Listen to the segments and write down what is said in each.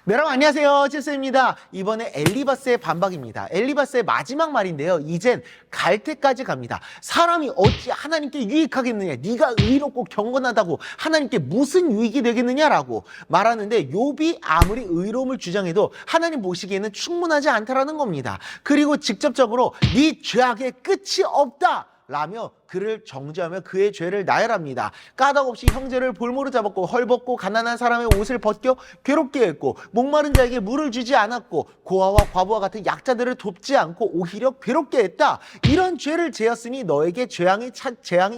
네, 여러분 안녕하세요, 칠수입니다. 이번에 엘리바스의 반박입니다. 엘리바스의 마지막 말인데요, 이젠 갈 때까지 갑니다. 사람이 어찌 하나님께 유익하겠느냐, 네가 의롭고 경건하다고 하나님께 무슨 유익이 되겠느냐라고 말하는데, 욥이 아무리 의로움을 주장해도 하나님 보시기에는 충분하지 않다라는 겁니다. 그리고 직접적으로 네 죄악의 끝이 없다 라며 그를 정죄하며 그의 죄를 나열합니다. 까닭없이 형제를 볼모로 잡았고, 헐벗고 가난한 사람의 옷을 벗겨 괴롭게 했고, 목마른 자에게 물을 주지 않았고, 고아와 과부와 같은 약자들을 돕지 않고 오히려 괴롭게 했다. 이런 죄를 지었으니 너에게 재앙이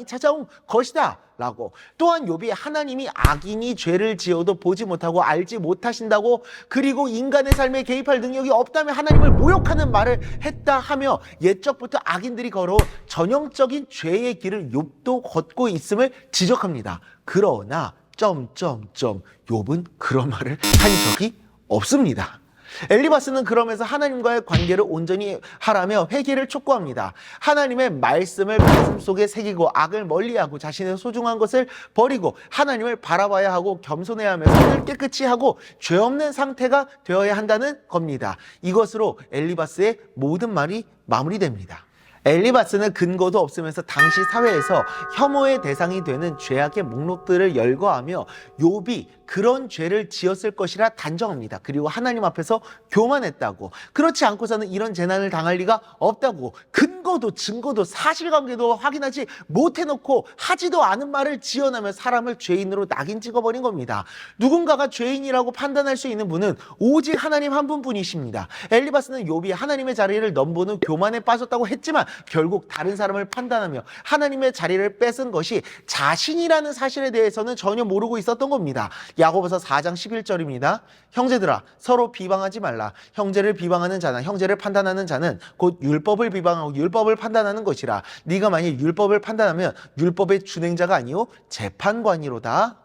찾아온 것이다 라고. 또한 욥이 하나님이 악인이 죄를 지어도 보지 못하고 알지 못하신다고, 그리고 인간의 삶에 개입할 능력이 없다며 하나님을 모욕하는 말을 했다 하며, 옛적부터 악인들이 걸어온 전형적인 죄의 길을 욥도 걷고 있음을 지적합니다. 그러나 욥은 그런 말을 한 적이 없습니다. 엘리바스는 그러면서 하나님과의 관계를 온전히 하라며 회개를 촉구합니다. 하나님의 말씀을 가슴속에 새기고 악을 멀리하고 자신의 소중한 것을 버리고 하나님을 바라봐야 하고 겸손해야 하며 손을 깨끗이 하고 죄 없는 상태가 되어야 한다는 겁니다. 이것으로 엘리바스의 모든 말이 마무리됩니다. 엘리바스는 근거도 없으면서 당시 사회에서 혐오의 대상이 되는 죄악의 목록들을 열거하며 욥이 그런 죄를 지었을 것이라 단정합니다. 그리고 하나님 앞에서 교만했다고, 그렇지 않고서는 이런 재난을 당할 리가 없다고, 근거도 증거도 사실관계도 확인하지 못해놓고 하지도 않은 말을 지어내며 사람을 죄인으로 낙인 찍어버린 겁니다. 누군가가 죄인이라고 판단할 수 있는 분은 오직 하나님 한 분뿐이십니다. 엘리바스는 욥이 하나님의 자리를 넘보는 교만에 빠졌다고 했지만 결국 다른 사람을 판단하며 하나님의 자리를 뺏은 것이 자신이라는 사실에 대해서는 전혀 모르고 있었던 겁니다. 야고보서 4장 11절입니다. 형제들아, 서로 비방하지 말라. 형제를 비방하는 자나 형제를 판단하는 자는 곧 율법을 비방하고 율법을 판단하는 것이라. 네가 만일 율법을 판단하면 율법의 준행자가 아니요 재판관이로다.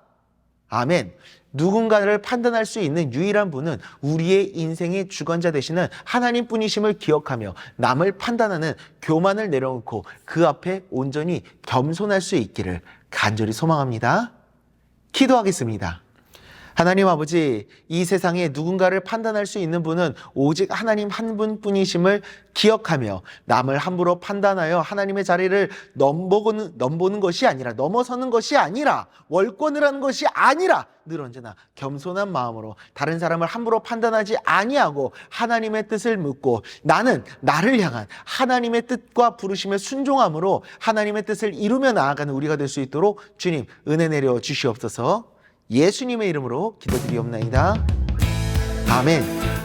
아멘. 누군가를 판단할 수 있는 유일한 분은 우리의 인생의 주관자 되시는 하나님뿐이심을 기억하며 남을 판단하는 교만을 내려놓고 그 앞에 온전히 겸손할 수 있기를 간절히 소망합니다. 기도하겠습니다. 하나님 아버지, 이 세상에 누군가를 판단할 수 있는 분은 오직 하나님 한 분뿐이심을 기억하며 남을 함부로 판단하여 하나님의 자리를 넘보는 것이 아니라, 넘어서는 것이 아니라, 월권을 하는 것이 아니라 늘 언제나 겸손한 마음으로 다른 사람을 함부로 판단하지 아니하고 하나님의 뜻을 묻고 나는 나를 향한 하나님의 뜻과 부르심에 순종함으로 하나님의 뜻을 이루며 나아가는 우리가 될 수 있도록 주님 은혜 내려 주시옵소서. 예수님의 이름으로 기도드리옵나이다. 아멘.